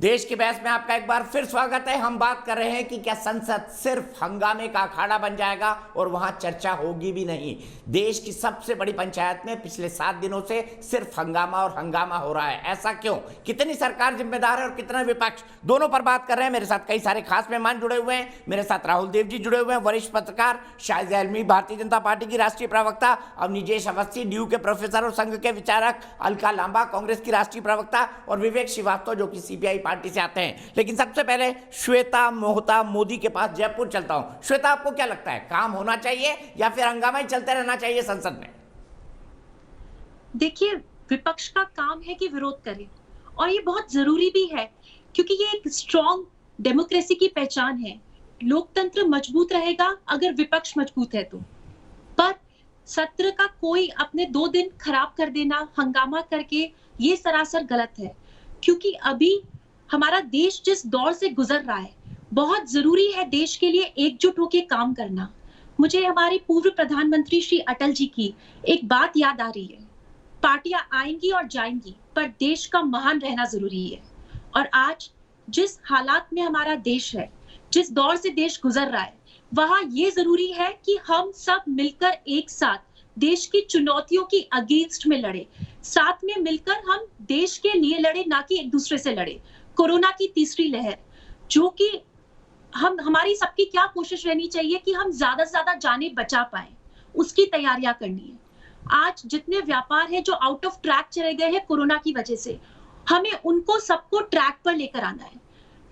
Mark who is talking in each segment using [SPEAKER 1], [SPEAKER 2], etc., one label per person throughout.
[SPEAKER 1] देश की बहस में आपका एक बार फिर स्वागत है। हम बात कर रहे हैं कि क्या संसद सिर्फ हंगामे का अखाड़ा बन जाएगा और वहां चर्चा होगी भी नहीं। देश की सबसे बड़ी पंचायत में पिछले 7 दिनों से सिर्फ हंगामा और हंगामा हो रहा है। ऐसा क्यों? कितनी सरकार जिम्मेदार है और कितना विपक्ष? दोनों पर बात कर रहे हैं। मेरे साथ कई सारे खास मेहमान जुड़े हुए हैं। मेरे साथ राहुल देव जी जुड़े हुए हैं, वरिष्ठ पत्रकार, शाहिद आलमी भारतीय जनता पार्टी की राष्ट्रीय प्रवक्ता, अवनीजेश अवस्थी ड्यू के प्रोफेसर और संघ के विचारक, अलका लांबा कांग्रेस की राष्ट्रीय प्रवक्ता और विवेक श्रीवास्तव जो कि सीपीआई पार्टी से आते हैं। लेकिन सबसे पहले श्वेता मोहता मोदी के पास जयपुर चलता हूं। श्वेता, आपको क्या लगता है, काम होना चाहिए या फिर हंगामा ही चलते रहना चाहिए संसद में?
[SPEAKER 2] देखिए, विपक्ष का काम है कि विरोध करे और ये बहुत जरूरी भी है क्योंकि ये एक स्ट्रॉन्ग डेमोक्रेसी की पहचान है। लोकतंत्र मजबूत रहेगा अगर विपक्ष मजबूत है तो। पर सत्र का कोई अपने 2 दिन खराब कर देना हंगामा करके, ये सरासर गलत है क्योंकि अभी हमारा देश जिस दौर से गुजर रहा है, बहुत जरूरी है देश के लिए एकजुट होकर काम करना। मुझे हमारे पूर्व प्रधानमंत्री श्री अटल जी की एक बात याद आ रही है, पार्टियां आएंगी और जाएंगी पर देश का महान रहना जरूरी है। और आज जिस हालात में हमारा देश है, जिस दौर से देश गुजर रहा है, वहां ये जरूरी है कि हम सब मिलकर एक साथ देश की चुनौतियों की अगेंस्ट में लड़े, साथ में मिलकर हम देश के लिए लड़े, ना कि एक दूसरे से लड़े। कोरोना की तीसरी लहर, जो कि हमारी सबकी क्या कोशिश रहनी चाहिए कि हम ज्यादा से ज्यादा जाने बचा पाए, उसकी तैयारियां करनी है। आज जितने व्यापार है जो आउट ऑफ ट्रैक चले गए हैं कोरोना की वजह से, हमें उनको सबको ट्रैक पर लेकर आना है।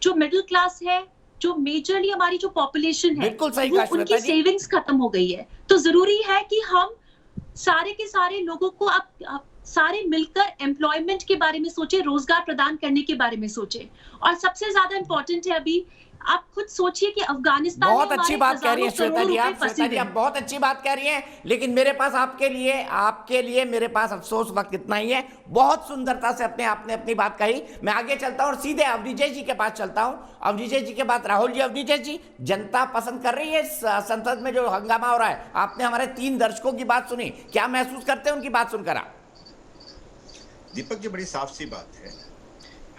[SPEAKER 2] जो मिडिल क्लास है, जो मेजरली हमारी जो पॉपुलेशन है, वो उनकी सेविंग्स खत्म हो गई है। तो जरूरी है कि हम सारे के सारे लोगों को अब सारे मिलकर एम्प्लॉयमेंट के बारे में सोचे, रोजगार प्रदान करने के बारे में सोचे। और सबसे ज्यादा इंपॉर्टेंट है, अभी आप खुद सोचिए कि अफगानिस्तान
[SPEAKER 1] बहुत अच्छी बात कह रही है श्वेता जी, आप बहुत अच्छी बात कह रही हैं। लेकिन मेरे पास आपके लिए मेरे पास अफसोस वक्त इतना ही है। बहुत सुंदरता से आपने अपनी बात कही। मैं आगे चलता हूं और सीधे अवनीजेश जी के पास चलता हूं। अवनीजेश जी के बाद राहुल जी। अवनीजेश जी, जनता पसंद कर रही है संसद में जो हंगामा हो रहा है? आपने हमारे 3 दर्शकों की बात सुनी, क्या महसूस करते हैं उनकी बात सुनकर आप?
[SPEAKER 3] दीपक जी, बड़ी साफ सी बात है।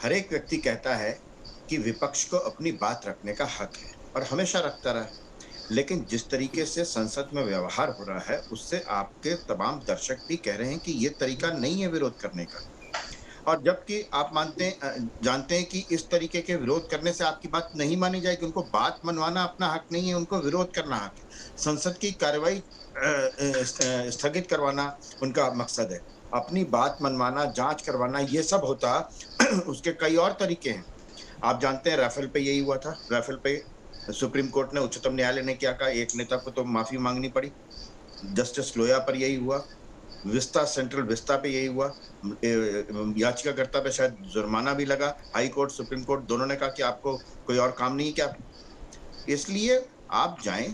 [SPEAKER 3] हर एक व्यक्ति कहता है कि विपक्ष को अपनी बात रखने का हक है और हमेशा रखता रहा। लेकिन जिस तरीके से संसद में व्यवहार हो रहा है, उससे आपके तमाम दर्शक भी कह रहे हैं कि ये तरीका नहीं है विरोध करने का। और जबकि आप जानते हैं कि इस तरीके के विरोध करने से आपकी बात नहीं मानी जाएगी। उनको बात मनवाना अपना हक नहीं है, उनको विरोध करना हक है। संसद की कार्रवाई स्थगित करवाना उनका मकसद है। अपनी बात मनवाना, जांच करवाना, ये सब होता उसके कई और तरीके हैं। आप जानते हैं राफेल पे यही हुआ था। राफेल पे सुप्रीम कोर्ट ने, उच्चतम न्यायालय ने क्या कहा, एक नेता को तो माफी मांगनी पड़ी। जस्टिस लोया पर यही हुआ, विस्ता, सेंट्रल विस्ता पे यही हुआ, याचिकाकर्ता पे शायद जुर्माना भी लगा। हाई कोर्ट, सुप्रीम कोर्ट दोनों ने कहा कि आपको कोई और काम नहीं क्या। इसलिए आप जाएं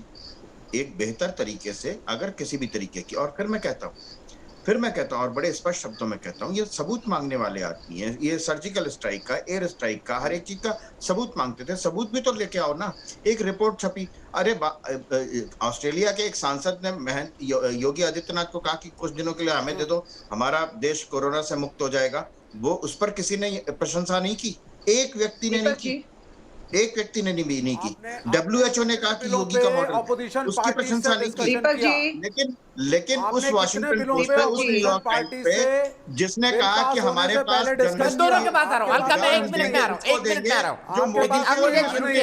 [SPEAKER 3] एक बेहतर तरीके से, अगर किसी भी तरीके की। और फिर मैं कहता हूं और बड़े स्पष्ट शब्दों में कहता हूं, ये सबूत मांगने वाले आदमी हैं। ये सर्जिकल स्ट्राइक का, एयर स्ट्राइक का, हर एक चीज का सबूत मांगते थे। सबूत भी तो लेके आओ ना। एक रिपोर्ट छपी, अरे ऑस्ट्रेलिया के एक सांसद ने योगी आदित्यनाथ को कहा कि कुछ दिनों के लिए हमें दे दो, हमारा देश कोरोना से मुक्त हो जाएगा। वो उस पर किसी ने प्रशंसा नहीं की, एक व्यक्ति ने नहीं की, एक व्यक्ति ने भी नहीं की। WHO ने कहा कि योगी का मॉडल, उसकी प्रशंसा नहीं की। लेकिन उस वाशिंगटन पोस्ट पे, उस न्यूयॉर्क टाइम्स पे जिसने कहा कि हमारे पास
[SPEAKER 1] दोनों के पास आ रहा हूं, हल्का मैं 1 मिनट में आ रहा हूं,
[SPEAKER 3] जो मोदी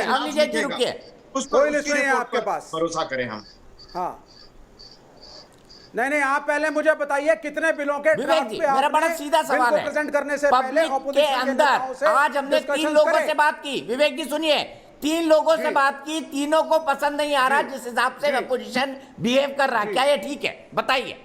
[SPEAKER 1] अवनीजेश रुकिए,
[SPEAKER 3] उस पर आपके पास भरोसा करें हम।
[SPEAKER 4] हाँ, नहीं, आप पहले मुझे बताइए कितने बिलों के ड्राफ्ट पे
[SPEAKER 1] मेरा बड़ा सीधा सवाल है।
[SPEAKER 4] प्रेजेंट करने से पहले
[SPEAKER 1] के अंदर आज हमने 3 लोगों से बात की। विवेक जी सुनिए, 3 लोगों से बात की, तीनों को पसंद नहीं आ रहा जिस हिसाब से अपोजिशन बिहेव कर रहा है। क्या ये ठीक है? बताइए।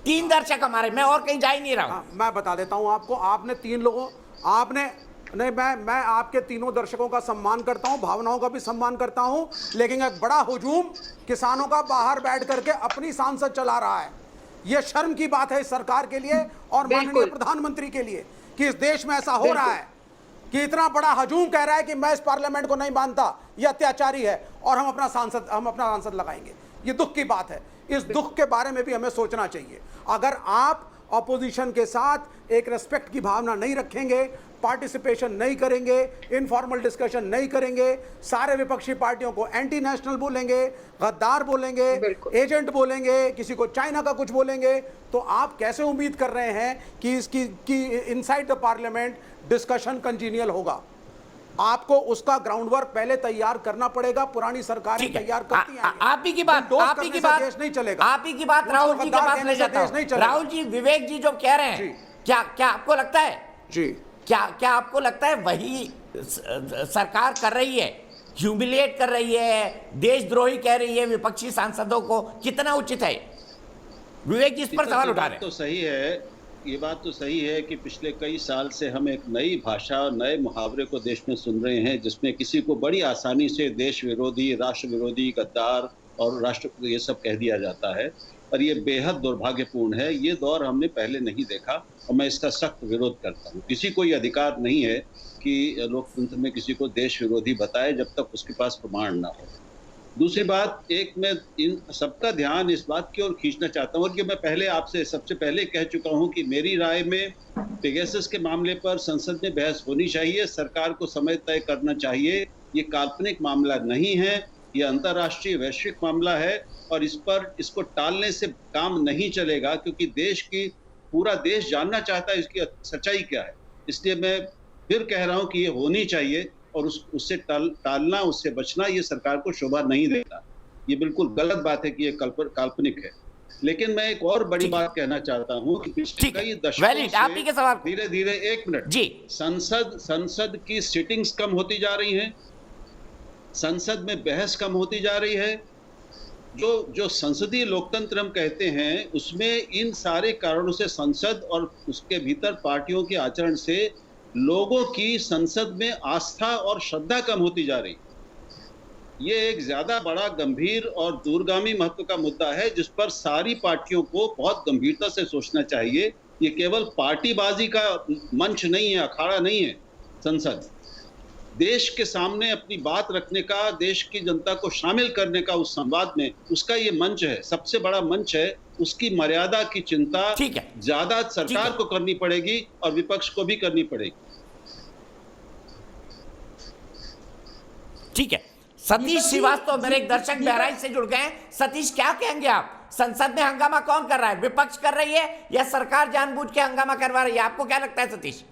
[SPEAKER 1] 3 दर्शक हमारे, मैं और कहीं जा ही नहीं रहा हूं।
[SPEAKER 4] मैं बता देता हूं आपको। आपने 3 लोगों, आपने नहीं, मैं आपके तीनों दर्शकों का सम्मान करता हूं, भावनाओं का भी सम्मान करता हूं, लेकिन एक बड़ा हुजूम किसानों का बाहर बैठ करके अपनी सांसद चला रहा है। यह शर्म की बात है इस सरकार के लिए और माननीय प्रधानमंत्री के लिए कि इस देश में ऐसा हो रहा है कि इतना बड़ा हजूम कह रहा है कि मैं इस पार्लियामेंट को नहीं मानता, यह अत्याचारी है और हम अपना सांसद लगाएंगे। ये दुख की बात है। इस दुख के बारे में भी हमें सोचना चाहिए। अगर आप ऑपोजिशन के साथ एक रेस्पेक्ट की भावना नहीं रखेंगे, पार्टिसिपेशन नहीं करेंगे, इनफॉर्मल डिस्कशन नहीं करेंगे, सारे विपक्षी पार्टियों को एंटी नेशनल बोलेंगे, गद्दार बोलेंगे, एजेंट बोलेंगे, किसी को चाइना का कुछ बोलेंगे, तो आप कैसे उम्मीद कर रहे हैं कि इसकी inside the parliament discussion congenial होगा? आपको उसका ग्राउंडवर्क पहले तैयार करना पड़ेगा। पुरानी सरकारें तैयार करती हैं।
[SPEAKER 1] आप ही की बात
[SPEAKER 4] देश नहीं चलेगा।
[SPEAKER 1] आप ही की बात राहुल जी के पास ले जाता हूं। राहुल जी, विवेक जी जो कह रहे हैं, क्या आपको लगता है
[SPEAKER 4] जी,
[SPEAKER 1] क्या आपको लगता है वही सरकार कर रही है, ह्यूमिलिएट कर रही है, देशद्रोही कह रही है विपक्षी सांसदों को? कितना उचित है? विवेक जी इस पर सवाल उठा रहे हैं।
[SPEAKER 5] तो सही है, ये बात तो सही है कि पिछले कई साल से हम एक नई भाषा और नए मुहावरे को देश में सुन रहे हैं, जिसमें किसी को बड़ी आसानी से देश विरोधी, राष्ट्र विरोधी, गद्दार और राष्ट्र ये सब कह दिया जाता है, और ये बेहद दुर्भाग्यपूर्ण है। ये दौर हमने पहले नहीं देखा और मैं इसका सख्त विरोध करता हूँ। किसी को ये अधिकार नहीं है कि लोकतंत्र में किसी को देश विरोधी बताए जब तक उसके पास प्रमाण ना हो। दूसरी बात, एक मैं इन सबका ध्यान इस बात की ओर खींचना चाहता हूँ, और ये मैं पहले आपसे सबसे पहले कह चुका हूँ कि मेरी राय में पेगासस के मामले पर संसद में बहस होनी चाहिए, सरकार को समय तय करना चाहिए। ये काल्पनिक मामला नहीं है, ये अंतर्राष्ट्रीय वैश्विक मामला है, और इसको टालने से काम नहीं चलेगा, क्योंकि पूरा देश जानना चाहता है इसकी सच्चाई क्या है। इसलिए मैं फिर कह रहा हूँ कि ये होनी चाहिए, और उससे टालना, उससे बचना ये सरकार को शोभा नहीं देता। ये बिल्कुल गलत बात है कि ये काल्पनिक है। लेकिन मैं एक और बड़ी बात कहना चाहता हूँ कि पिछले कई दशकों से धीरे धीरे, एक मिनट जी, संसद की सिटिंग्स कम होती जा रही हैं, संसद में बहस कम होती जा रही है। जो संसदीय लोकतंत्र हम कहते हैं, उसमें इन सारे कारणों से संसद और उसके भीतर पार्टियों के आचरण से लोगों की संसद में आस्था और श्रद्धा कम होती जा रही। ये एक ज्यादा बड़ा, गंभीर और दूरगामी महत्व का मुद्दा है, जिस पर सारी पार्टियों को बहुत गंभीरता से सोचना चाहिए। ये केवल पार्टीबाजी का मंच नहीं है, अखाड़ा नहीं है। संसद देश के सामने अपनी बात रखने का, देश की जनता को शामिल करने का उस संवाद में, उसका ये मंच है, सबसे बड़ा मंच है। उसकी मर्यादा की चिंता ज्यादा सरकार को करनी पड़ेगी और विपक्ष को भी करनी पड़ेगी।
[SPEAKER 1] ठीक है। सतीश श्रीवास्तव मेरे एक दर्शक बहराइच से जुड़ गए हैं। सतीश, क्या कहेंगे आप? संसद में हंगामा कौन कर रहा है? विपक्ष कर रही है या सरकार जानबूझ के हंगामा करवा रही है? आपको क्या लगता है सतीश?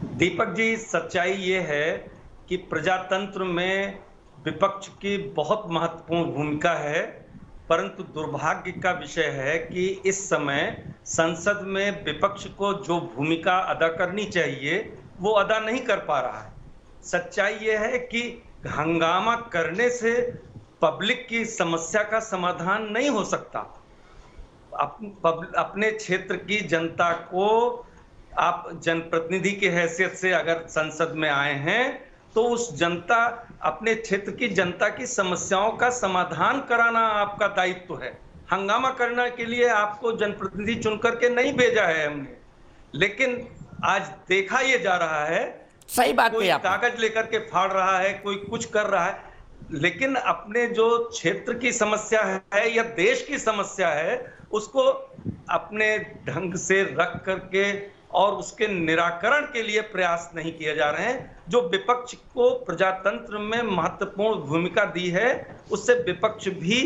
[SPEAKER 6] दीपक जी, सच्चाई ये है कि प्रजातंत्र में विपक्ष की बहुत महत्वपूर्ण भूमिका है, परंतु दुर्भाग्य का विषय है कि इस समय संसद में विपक्ष को जो भूमिका अदा करनी चाहिए वो अदा नहीं कर पा रहा है। सच्चाई ये है कि हंगामा करने से पब्लिक की समस्या का समाधान नहीं हो सकता। अपने क्षेत्र की जनता को, आप जनप्रतिनिधि की हैसियत से अगर संसद में आए हैं तो उस जनता, अपने क्षेत्र की जनता की समस्याओं का समाधान कराना आपका दायित्व है। हंगामा करने के लिए आपको जनप्रतिनिधि चुन करके नहीं भेजा है हमने। लेकिन आज देखा ये जा रहा है,
[SPEAKER 1] सही बात,
[SPEAKER 6] कोई कागज लेकर के फाड़ रहा है, कोई कुछ कर रहा है, लेकिन अपने जो क्षेत्र की समस्या है या देश की समस्या है उसको अपने ढंग से रख करके और उसके निराकरण के लिए प्रयास नहीं किए जा रहे हैं। जो विपक्ष को प्रजातंत्र में महत्वपूर्ण भूमिका दी है, उससे विपक्ष भी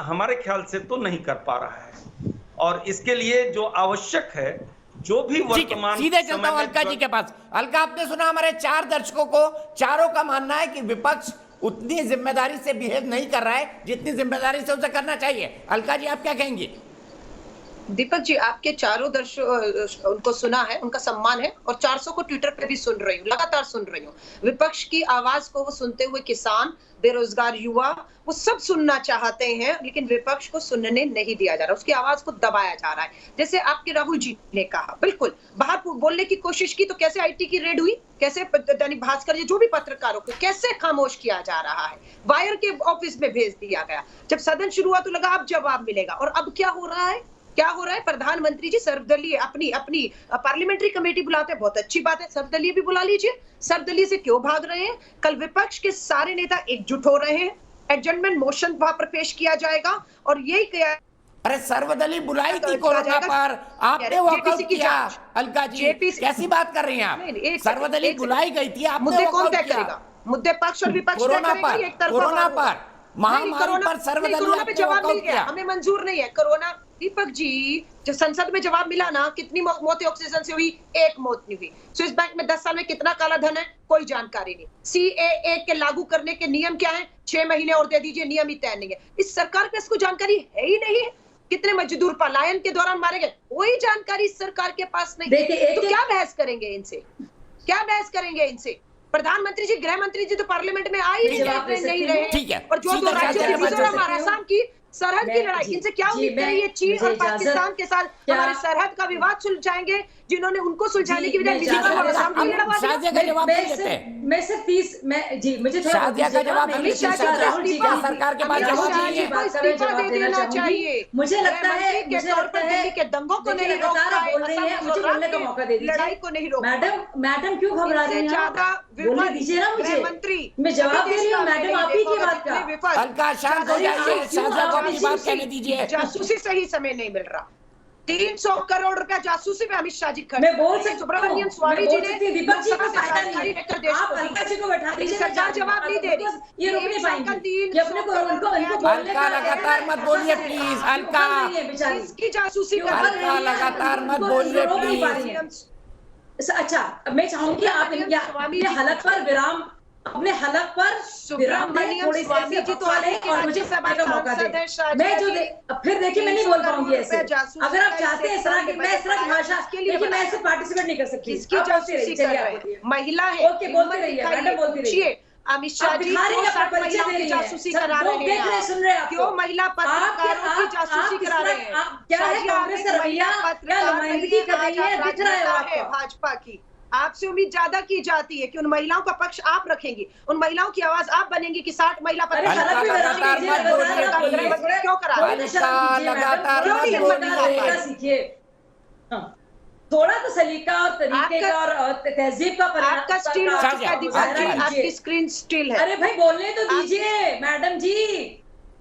[SPEAKER 6] हमारे ख्याल से तो नहीं कर पा रहा है। और इसके लिए जो आवश्यक है, जो भी वर्तमान,
[SPEAKER 1] सीधे चलता हूं अलका जी के पास। अलका, आपने सुना हमारे 4 दर्शकों को, चारों का मानना है कि विपक्ष उतनी जिम्मेदारी से बिहेव नहीं कर रहा है जितनी जिम्मेदारी से उसे करना चाहिए। अलका जी, आप क्या कहेंगी?
[SPEAKER 7] दीपक जी, आपके चारों दर्शक उनको सुना है, उनका सम्मान है, और 400 को ट्विटर पे भी सुन रही हूँ, लगातार सुन रही हूँ। विपक्ष की आवाज को वो सुनते हुए किसान, बेरोजगार युवा, वो सब सुनना चाहते हैं, लेकिन विपक्ष को सुनने नहीं दिया जा रहा, उसकी आवाज को दबाया जा रहा है। जैसे आपके राहुल जी ने कहा, बिल्कुल बाहर बोलने की कोशिश की तो कैसे आईटी की रेड हुई, कैसे दैनिक भास्कर, जो भी पत्रकारों को कैसे खामोश किया जा रहा है, वायर के ऑफिस में भेज दिया गया। जब सदन शुरू हुआ तो लगा अब जवाब मिलेगा, और अब क्या हो रहा है? प्रधानमंत्री जी सर्वदलीय अपनी पार्लियामेंट्री कमेटी बुलाते हैं, बहुत अच्छी बात है, सर्वदलीय भी बुला लीजिए। सर्वदलीय से क्यों भाग रहे हैं? कल विपक्ष के सारे नेता एकजुट हो रहे हैं, एडजमेंट मोशन वहां पर पेश किया जाएगा, और यही
[SPEAKER 1] अरे सर्वदलीय बुलाई थी
[SPEAKER 7] तो
[SPEAKER 1] कोरोना
[SPEAKER 7] जाएगा।
[SPEAKER 1] पर, आपने वॉकआउट
[SPEAKER 7] JPC की
[SPEAKER 1] किया।
[SPEAKER 7] जांच।
[SPEAKER 1] अलका जी
[SPEAKER 7] JPC
[SPEAKER 1] कैसी बात कर रही हैं
[SPEAKER 7] नहीं,
[SPEAKER 1] आप?
[SPEAKER 7] एक
[SPEAKER 1] सर्वदलीय
[SPEAKER 7] सेकंड।
[SPEAKER 1] बुलाई गई थी, आपने
[SPEAKER 7] मुद्दे कौन
[SPEAKER 1] वॉकआउट
[SPEAKER 7] तय
[SPEAKER 1] किया।
[SPEAKER 7] करेगा? मुद्दे पक्ष और विपक्ष तय
[SPEAKER 1] कोरोना
[SPEAKER 7] करेगा,
[SPEAKER 1] पर,
[SPEAKER 7] ये एक तरफा
[SPEAKER 1] कोरोना
[SPEAKER 7] होगा।
[SPEAKER 1] पर, महामारी
[SPEAKER 7] कोरोना-
[SPEAKER 1] पर सर्वदलीय
[SPEAKER 7] कोरोना पे
[SPEAKER 1] आपने
[SPEAKER 7] जवाब मिल
[SPEAKER 1] वॉकआउट
[SPEAKER 7] गया,
[SPEAKER 1] किया।
[SPEAKER 7] हमें मंजूर नहीं है कोरोना। दीपक जी, जब संसद में जवाब मिला ना, कितनी मौतें ऑक्सीजन से हुई? एक मौत नहीं हुई। स्विस बैंक में 10 साल में कितना काला धन है? कोई जानकारी नहीं। CAA के लागू करने के नियम क्या है? 6 महीने और दे दीजिए, नियम ही तय नहीं है। इस सरकार पे इसको जानकारी है ही नहीं है। कितने मजदूर पलायन के दौरान मारे गए, कोई जानकारी इस सरकार के पास नहीं।
[SPEAKER 8] देखिए,
[SPEAKER 7] तो क्या बहस करेंगे इनसे? क्या बहस करेंगे इनसे? प्रधानमंत्री जी, गृह मंत्री जी तो पार्लियामेंट में आ ही नहीं
[SPEAKER 8] जवाब दे
[SPEAKER 7] नहीं
[SPEAKER 8] सकती
[SPEAKER 7] रहे।
[SPEAKER 8] हूँ।
[SPEAKER 1] ठीक है।
[SPEAKER 7] और जो
[SPEAKER 1] सीधा
[SPEAKER 7] दो राज्यों
[SPEAKER 1] सीधा
[SPEAKER 7] की
[SPEAKER 1] बात
[SPEAKER 7] मिजोरम
[SPEAKER 1] कर
[SPEAKER 7] और असम की सरहद की
[SPEAKER 8] मैं-
[SPEAKER 7] लड़ाई,
[SPEAKER 8] जी,
[SPEAKER 7] इनसे क्या
[SPEAKER 8] जी,
[SPEAKER 7] उम्मीद
[SPEAKER 8] मैं-
[SPEAKER 7] करिए? चीन
[SPEAKER 8] मुझे
[SPEAKER 7] और
[SPEAKER 8] इजाजत-
[SPEAKER 7] पाकिस्तान के साथ
[SPEAKER 8] क्या-
[SPEAKER 7] हमारे सरहद का विवाद सुलझाएंगे, जिन्होंने उनको सुलझाने
[SPEAKER 8] जी,
[SPEAKER 7] की बजाय
[SPEAKER 8] मैं
[SPEAKER 7] मिजोरम और
[SPEAKER 8] इजाजत-
[SPEAKER 7] असम को ही लड़वा दिया।
[SPEAKER 1] शाजिया का जवाब
[SPEAKER 8] मैं
[SPEAKER 1] नहीं देते।
[SPEAKER 8] सिर्फ- मैं सिर्फ 30 मैं जी मुझे थोड़ा
[SPEAKER 1] शाजिया का जवाब
[SPEAKER 8] मैं
[SPEAKER 1] नहीं
[SPEAKER 8] अमित शाह
[SPEAKER 1] देते।
[SPEAKER 8] जी, राहुल जी
[SPEAKER 1] क्या
[SPEAKER 8] का
[SPEAKER 1] सरकार के पास
[SPEAKER 8] अमित
[SPEAKER 1] जवाब
[SPEAKER 8] शाह
[SPEAKER 1] नहीं
[SPEAKER 8] जी
[SPEAKER 1] है?
[SPEAKER 8] की बात का मैं
[SPEAKER 7] इस्तीफा
[SPEAKER 8] जवाब
[SPEAKER 7] दे
[SPEAKER 8] देना
[SPEAKER 7] देना
[SPEAKER 8] चाहूंगी।
[SPEAKER 7] चाहिए।
[SPEAKER 8] मुझे लगता है
[SPEAKER 7] गृहमंत्री के
[SPEAKER 8] मुझे
[SPEAKER 7] तौर
[SPEAKER 8] लगता
[SPEAKER 7] पर
[SPEAKER 8] है
[SPEAKER 7] दिल्ली के दंगों को
[SPEAKER 8] देखिए,
[SPEAKER 7] नहीं रोक
[SPEAKER 8] लगातार
[SPEAKER 7] पाए,
[SPEAKER 8] आप बोल रही
[SPEAKER 7] असम
[SPEAKER 8] हैं,
[SPEAKER 7] और
[SPEAKER 8] मुझे बोलने का
[SPEAKER 7] के
[SPEAKER 8] मौका दे दीजिए।
[SPEAKER 7] लड़ाई को नहीं रोक
[SPEAKER 8] मैडम क्यों घबरा रही
[SPEAKER 7] इनसे
[SPEAKER 8] हैं?
[SPEAKER 7] ज्यादा
[SPEAKER 8] बोलने
[SPEAKER 7] विफल
[SPEAKER 8] दीजिए ना मुझे।
[SPEAKER 7] गृहमंत्री
[SPEAKER 8] मैं जवाब दे रही हूँ,
[SPEAKER 7] अभी देश
[SPEAKER 8] मैडम
[SPEAKER 7] का
[SPEAKER 8] आप ही
[SPEAKER 7] देखो,
[SPEAKER 8] की बात का।
[SPEAKER 7] इतने विफल।
[SPEAKER 1] अलका शांत हो
[SPEAKER 8] अरे
[SPEAKER 1] जाइए,
[SPEAKER 8] आप क्यों
[SPEAKER 1] शाजिया को अपनी
[SPEAKER 8] आप
[SPEAKER 1] बात
[SPEAKER 8] इसी-
[SPEAKER 1] कहने दीजिए।
[SPEAKER 7] जासूसी से ही समय नहीं मिल रहा। 300 करोड़ रुपया जासूसी पे अमित शाह जी खर्च
[SPEAKER 8] मैं बोल
[SPEAKER 7] कर रहे हैं।
[SPEAKER 8] सकती
[SPEAKER 7] सुब्रमण्यम
[SPEAKER 8] हूँ,
[SPEAKER 7] स्वामी
[SPEAKER 8] मैं
[SPEAKER 7] जी
[SPEAKER 8] बोल
[SPEAKER 7] ने
[SPEAKER 8] सकती हूँ, दीपक जी को
[SPEAKER 7] लोकसभा से
[SPEAKER 8] फायदा नहीं
[SPEAKER 7] जानकारी
[SPEAKER 8] है।
[SPEAKER 7] लेकर देश
[SPEAKER 8] आप
[SPEAKER 7] को दी।
[SPEAKER 8] अलका जी को बैठा
[SPEAKER 7] लेकिन
[SPEAKER 8] दीजिए,
[SPEAKER 7] सरकार जवाब नहीं दे रही।
[SPEAKER 8] ये रुक नहीं
[SPEAKER 7] एक साल का
[SPEAKER 8] पाएंगी।
[SPEAKER 7] 300
[SPEAKER 8] ये अपने को
[SPEAKER 7] करोड़
[SPEAKER 8] उनको
[SPEAKER 7] रुपया
[SPEAKER 8] बोलने
[SPEAKER 1] अलका
[SPEAKER 8] का
[SPEAKER 1] लगातार मत बोलिए प्लीज, अलका।
[SPEAKER 7] इसकी जासूसी
[SPEAKER 8] क्यों
[SPEAKER 7] कर
[SPEAKER 8] कर
[SPEAKER 7] रहे
[SPEAKER 8] रही
[SPEAKER 1] अलका
[SPEAKER 8] हैं?
[SPEAKER 1] लगातार मत
[SPEAKER 8] उनको
[SPEAKER 1] बोलिए
[SPEAKER 8] रोक नहीं पा रही
[SPEAKER 1] प्लीज।
[SPEAKER 8] हैं। अच्छा, मैं चाहूंगी आप
[SPEAKER 7] सुब्रमण्यम स्वामी
[SPEAKER 8] अपने
[SPEAKER 7] जी-
[SPEAKER 8] हलक पर विराम अपने हलक पर विराम दें,
[SPEAKER 7] सुब्रमण्यम
[SPEAKER 8] थोड़ी
[SPEAKER 7] स्वामी
[SPEAKER 8] देर
[SPEAKER 7] जी
[SPEAKER 8] से
[SPEAKER 7] तो
[SPEAKER 8] बकवास
[SPEAKER 7] आने के
[SPEAKER 8] और मुझे
[SPEAKER 7] राज्यसभा
[SPEAKER 8] का मौका
[SPEAKER 7] सांसद हैं,
[SPEAKER 8] दें।
[SPEAKER 7] शाजिया
[SPEAKER 8] मैं जो
[SPEAKER 7] जी।
[SPEAKER 8] फिर देखिए मैं नहीं बोल पाऊंगी ऐसे।
[SPEAKER 7] रुपए जासूसी
[SPEAKER 8] अगर आप
[SPEAKER 7] का
[SPEAKER 8] चाहते हैं इस तरह की, मैं इस तरह की भाषा,
[SPEAKER 7] किसके लिए
[SPEAKER 8] देखिए मैं
[SPEAKER 7] बनाया?
[SPEAKER 8] ऐसे पार्टिसिपेट नहीं कर सकती।
[SPEAKER 7] किसकी
[SPEAKER 8] आप बोलती
[SPEAKER 7] जासूसी
[SPEAKER 8] रहिए,
[SPEAKER 7] कर
[SPEAKER 8] चलिए
[SPEAKER 7] रहे
[SPEAKER 8] आप
[SPEAKER 7] हैं?
[SPEAKER 8] बोलिए।
[SPEAKER 7] महिला है,
[SPEAKER 8] ओके, बोलती
[SPEAKER 7] हिम्मत
[SPEAKER 8] रहिए,
[SPEAKER 7] दिखाइए,
[SPEAKER 8] मैडम बोलती रहिए।
[SPEAKER 7] पूछिए, अमित शाह
[SPEAKER 8] आप
[SPEAKER 7] जी
[SPEAKER 8] दिखा रही हैं,
[SPEAKER 7] 260
[SPEAKER 8] अपना परिचय
[SPEAKER 7] महिलाओं
[SPEAKER 8] दे
[SPEAKER 7] की
[SPEAKER 8] रही हैं।
[SPEAKER 7] जासूसी
[SPEAKER 8] सब
[SPEAKER 7] करा
[SPEAKER 8] लोग
[SPEAKER 7] रहे
[SPEAKER 8] देख रहे हैं,
[SPEAKER 7] हैं।
[SPEAKER 8] सुन रहे हैं आपको।
[SPEAKER 7] क्यों महिला पत्रकारों की जासूसी
[SPEAKER 8] किस
[SPEAKER 7] करा
[SPEAKER 8] तरह-
[SPEAKER 7] रहे हैं?
[SPEAKER 8] आप क्या है
[SPEAKER 7] शाजिया,
[SPEAKER 8] कांग्रेस
[SPEAKER 7] आप
[SPEAKER 8] का
[SPEAKER 7] एक
[SPEAKER 8] रवैया?
[SPEAKER 7] महिला
[SPEAKER 8] क्या
[SPEAKER 7] पत्रकार
[SPEAKER 8] नुमाइंदगी
[SPEAKER 7] नहीं
[SPEAKER 8] कर रही
[SPEAKER 7] है,
[SPEAKER 8] है?
[SPEAKER 7] आज
[SPEAKER 8] दिख रहा है वो
[SPEAKER 7] राजनेता है
[SPEAKER 8] आपको।
[SPEAKER 7] भाजपा की। आपसे उम्मीद ज्यादा की जाती है कि उन महिलाओं का पक्ष आप रखेंगी, उन महिलाओं की आवाज आप बनेंगी कि 60 महिला
[SPEAKER 8] अरे
[SPEAKER 7] पत्रकार
[SPEAKER 8] हलक भी
[SPEAKER 1] लगातार
[SPEAKER 8] लगातार
[SPEAKER 1] मत बोलिए,
[SPEAKER 8] बोलिए,
[SPEAKER 7] क्यों करा रहे हैं?
[SPEAKER 8] थोड़ी तो शर्म कीजिए, मैडम।
[SPEAKER 1] लगातार
[SPEAKER 8] थोड़ी
[SPEAKER 1] मत
[SPEAKER 8] हिम्मत
[SPEAKER 1] बोलिए।
[SPEAKER 8] का सीखिए। हाँ। थोड़ा तो सलीका और तरीके का और तहजीब का
[SPEAKER 7] आपका स्टील हो चुका है दीपक जी,
[SPEAKER 8] मुजाहरा
[SPEAKER 7] आपकी
[SPEAKER 8] कीजिए।
[SPEAKER 7] स्क्रीन स्टिल है।
[SPEAKER 8] अरे भाई बोलने तो दीजिए मैडम जी,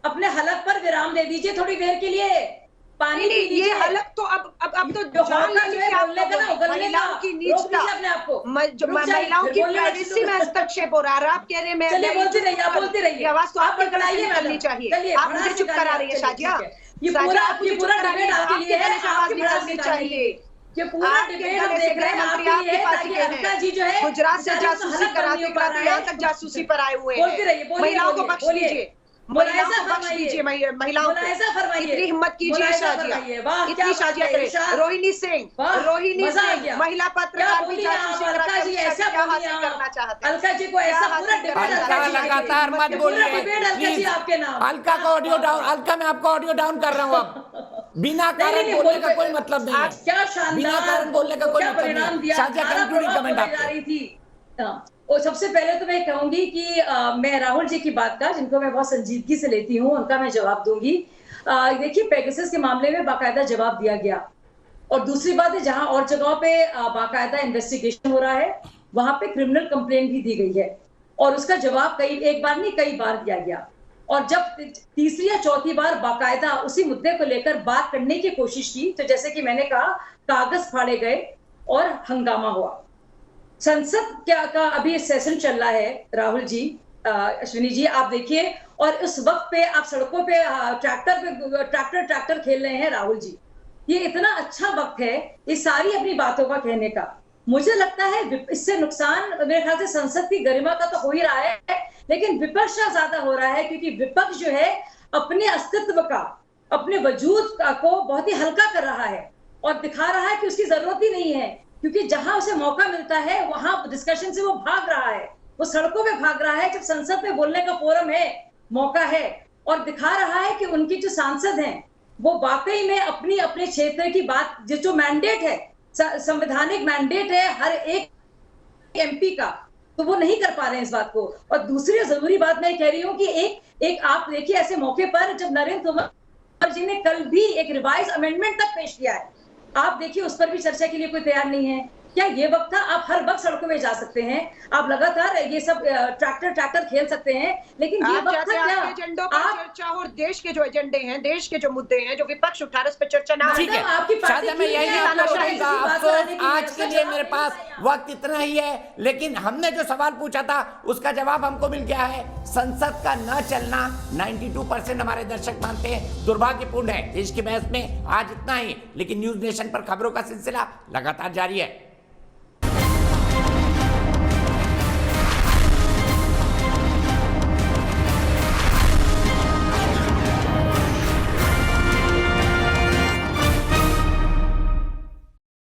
[SPEAKER 8] अपने हलक पर विराम दे दीजिए थोड़ी देर के लिए, पानी पी
[SPEAKER 7] ये
[SPEAKER 8] लीजिए।
[SPEAKER 7] हलक तो अब तो
[SPEAKER 8] जो
[SPEAKER 7] जान
[SPEAKER 8] हौका जो
[SPEAKER 7] लीजिए
[SPEAKER 8] है
[SPEAKER 7] कि आप
[SPEAKER 8] बोलने का ना, उगलने का,
[SPEAKER 7] महिलाओं की
[SPEAKER 8] रोक
[SPEAKER 7] नीचता,
[SPEAKER 8] लीजिए अपने आप को।
[SPEAKER 7] जो
[SPEAKER 8] रुक जाइए,
[SPEAKER 7] महिलाओं
[SPEAKER 8] फिर
[SPEAKER 7] की
[SPEAKER 8] बोलने लगे
[SPEAKER 7] प्राइवेसी में
[SPEAKER 8] तो-
[SPEAKER 7] हस्तक्षेप हो रहा है। आप कह रहे हैं मैं
[SPEAKER 8] चलिए बोलती रहिए, आप बोलती रहिए।
[SPEAKER 7] ये आवाज तो
[SPEAKER 8] आप
[SPEAKER 7] आपके गले
[SPEAKER 8] बड़बड़ाइए
[SPEAKER 7] से निकलनी
[SPEAKER 8] मैडम।
[SPEAKER 7] चाहिए।
[SPEAKER 8] चलिए,
[SPEAKER 7] आप
[SPEAKER 8] भड़ास
[SPEAKER 7] मुझे चुप
[SPEAKER 8] निकालिए,
[SPEAKER 7] करा रही है
[SPEAKER 8] चलिए,
[SPEAKER 7] शाजिया।
[SPEAKER 8] ठीक है। ये
[SPEAKER 7] शाजिया,
[SPEAKER 8] पूरा
[SPEAKER 7] आप मुझे
[SPEAKER 8] ये
[SPEAKER 7] चुप
[SPEAKER 8] पूरा
[SPEAKER 7] करा रही
[SPEAKER 8] डिबेट
[SPEAKER 7] है,
[SPEAKER 8] आपके लिए
[SPEAKER 7] आपके
[SPEAKER 8] है,
[SPEAKER 7] गले से आवाज
[SPEAKER 8] आपकी भड़ास
[SPEAKER 7] निकलनी
[SPEAKER 8] निकालने के लिए।
[SPEAKER 7] चाहिए।
[SPEAKER 8] ये पूरा
[SPEAKER 7] आपके
[SPEAKER 8] डिबेट
[SPEAKER 7] गले
[SPEAKER 8] हम
[SPEAKER 7] से
[SPEAKER 8] देख रहे हैं
[SPEAKER 7] गृहमंत्री
[SPEAKER 8] आपके लिए
[SPEAKER 7] आपकी
[SPEAKER 8] है,
[SPEAKER 7] पार्टी
[SPEAKER 8] ताकि
[SPEAKER 7] के
[SPEAKER 8] अलका
[SPEAKER 7] हैं।
[SPEAKER 8] जी जो है
[SPEAKER 7] गुजरात से
[SPEAKER 8] बेचारी उसका
[SPEAKER 7] जासूसी
[SPEAKER 8] हलक
[SPEAKER 7] कराते
[SPEAKER 8] नहीं हो पा
[SPEAKER 7] कराते
[SPEAKER 8] रहा
[SPEAKER 7] यहाँ
[SPEAKER 8] है।
[SPEAKER 7] तक जासूसी पर आए हुए
[SPEAKER 8] बोलती
[SPEAKER 7] हैं।
[SPEAKER 8] रहिए, बोलिए,
[SPEAKER 7] महिलाओं को
[SPEAKER 8] बोलिए,
[SPEAKER 7] बख्श
[SPEAKER 8] बोलिए।
[SPEAKER 7] दीजिए,
[SPEAKER 8] मुलायजा
[SPEAKER 7] महिलाओं को बख्श
[SPEAKER 8] फरमाइए।
[SPEAKER 7] दीजिए, महिलाओं को
[SPEAKER 8] मुलायजा फरमाइए।
[SPEAKER 7] इतनी हिम्मत कीजिए
[SPEAKER 8] मुलायजा
[SPEAKER 7] शाजिया,
[SPEAKER 8] फरमाइए। वाह,
[SPEAKER 7] इतनी
[SPEAKER 8] क्या
[SPEAKER 7] शाजिया
[SPEAKER 8] बात है,
[SPEAKER 7] करे।
[SPEAKER 8] इरशाद।
[SPEAKER 7] रोहिणी सिंह,
[SPEAKER 8] वाह,
[SPEAKER 7] रोहिणी
[SPEAKER 8] मजा आ
[SPEAKER 7] सिंह,
[SPEAKER 8] गया।
[SPEAKER 7] महिला
[SPEAKER 8] क्या
[SPEAKER 7] पत्रकार
[SPEAKER 8] बोली
[SPEAKER 7] भी
[SPEAKER 8] आप,
[SPEAKER 7] जासूसी
[SPEAKER 8] अलका
[SPEAKER 7] करा
[SPEAKER 8] जी,
[SPEAKER 7] के
[SPEAKER 8] ऐसा
[SPEAKER 7] क्या
[SPEAKER 8] बोली
[SPEAKER 7] हासिल
[SPEAKER 8] आप।
[SPEAKER 7] करना चाहते हैं?
[SPEAKER 8] अलका जी को ऐसा
[SPEAKER 7] क्या
[SPEAKER 8] पूरा
[SPEAKER 7] हासिल
[SPEAKER 8] डिबेट
[SPEAKER 7] करना
[SPEAKER 8] अलका
[SPEAKER 1] अलका
[SPEAKER 8] जी के लिए।
[SPEAKER 1] लगातार मत
[SPEAKER 8] ये पूरा
[SPEAKER 1] बोलिए
[SPEAKER 8] डिबेट अलका जी
[SPEAKER 1] प्लीज।
[SPEAKER 8] आपके नाम।
[SPEAKER 1] अलका का ऑडियो डाउन, अलका मैं आपका ऑडियो डाउन कर रहा हूँ अब। बिना कारण
[SPEAKER 8] नहीं,
[SPEAKER 1] बोलने का
[SPEAKER 8] बोल-
[SPEAKER 1] कोई मतलब नहीं
[SPEAKER 8] आप क्या
[SPEAKER 1] है।
[SPEAKER 8] शानदार,
[SPEAKER 1] बिना कारण बोलने का कोई
[SPEAKER 8] क्या
[SPEAKER 1] मतलब
[SPEAKER 8] परिणाम
[SPEAKER 1] नहीं
[SPEAKER 8] दिया,
[SPEAKER 1] है। शाजिया
[SPEAKER 8] सारा
[SPEAKER 1] कंक्लूडिंग
[SPEAKER 8] प्रभाव
[SPEAKER 1] कमेंट
[SPEAKER 8] बोले जा
[SPEAKER 1] आपको।
[SPEAKER 8] रही थी। हाँ, और सबसे पहले तो मैं कहूंगी कि मैं राहुल जी की बात का, जिनको मैं बहुत संजीदगी से लेती हूँ, उनका मैं जवाब दूंगी। देखिए, पेगासस के मामले में बाकायदा जवाब दिया गया, और दूसरी बात है, जहां और जगहों पे बाकायदा इन्वेस्टिगेशन हो रहा है, वहां पे क्रिमिनल कंप्लेंट भी दी गई है, और उसका जवाब एक बार नहीं कई बार दिया गया। और जब तीसरी या चौथी बार बाकायदा उसी मुद्दे को लेकर बात करने की कोशिश की, तो जैसे कि मैंने कहा, कागज फाड़े गए और हंगामा हुआ। संसद का अभी सेशन चल रहा है, राहुल जी, अश्विनी जी, आप देखिए, और उस वक्त पे आप सड़कों पे ट्रैक्टर खेल रहे हैं राहुल जी। ये इतना अच्छा वक्त है इस सारी अपनी बातों का कहने का। मुझे लगता है इससे नुकसान मेरे ख्याल से संसद की गरिमा का तो हो ही रहा है, लेकिन विपक्ष का ज्यादा हो रहा है, क्योंकि विपक्ष जो है अपने अस्तित्व का, अपने वजूद को बहुत ही हल्का कर रहा है और दिखा रहा है कि उसकी जरूरत ही नहीं है, क्योंकि जहां उसे मौका मिलता है वहां डिस्कशन से वो भाग रहा है, वो सड़कों पे भाग रहा है। जब संसद में बोलने का फोरम है, मौका है, और दिखा रहा है कि उनके जो सांसद हैं वो वाकई में अपनी अपने क्षेत्र की बात, जो मैंडेट है, संवैधानिक मैंडेट है हर एक एमपी का, तो वो नहीं कर पा रहे हैं इस बात को। और दूसरी जरूरी बात मैं कह रही हूँ कि एक आप देखिए, ऐसे मौके पर जब नरेंद्र तोमर जी ने कल भी एक रिवाइज अमेंडमेंट तक पेश किया है, आप देखिए उस पर भी चर्चा के लिए कोई तैयार नहीं है। क्या ये वक्त था? आप हर वक्त सड़कों में जा सकते हैं, आप लगातार ये सब ट्रैक्टर खेल सकते हैं, लेकिन ये
[SPEAKER 7] आप
[SPEAKER 8] वक्त
[SPEAKER 7] चाहते
[SPEAKER 8] था
[SPEAKER 7] हैं
[SPEAKER 8] क्या?
[SPEAKER 7] आपके एजेंडों पर चर्चा हो और देश के जो एजेंडे हैं, देश के जो मुद्दे हैं, जो विपक्ष उठा रहे उस पर चर्चा ना हो।
[SPEAKER 1] ठीक है
[SPEAKER 8] आपकी पार्टी
[SPEAKER 1] शायद मैं
[SPEAKER 8] ठीक
[SPEAKER 1] यही
[SPEAKER 8] है,
[SPEAKER 1] आपको
[SPEAKER 8] तानाशाही
[SPEAKER 1] कहूंगा।
[SPEAKER 8] की बात
[SPEAKER 1] अफसोस
[SPEAKER 8] कराने की
[SPEAKER 1] आज
[SPEAKER 8] मेरे
[SPEAKER 1] के
[SPEAKER 8] से
[SPEAKER 1] लिए
[SPEAKER 8] जवाब
[SPEAKER 1] मेरे
[SPEAKER 8] नहीं
[SPEAKER 1] पास
[SPEAKER 8] आया।
[SPEAKER 1] वक्त इतना ही है, लेकिन हमने जो सवाल पूछा था उसका जवाब हमको मिल गया है। संसद का न चलना 92% हमारे दर्शक मानते हैं दुर्भाग्यपूर्ण है। देश की बहस में आज इतना ही, लेकिन न्यूज नेशन पर खबरों का सिलसिला लगातार जारी है।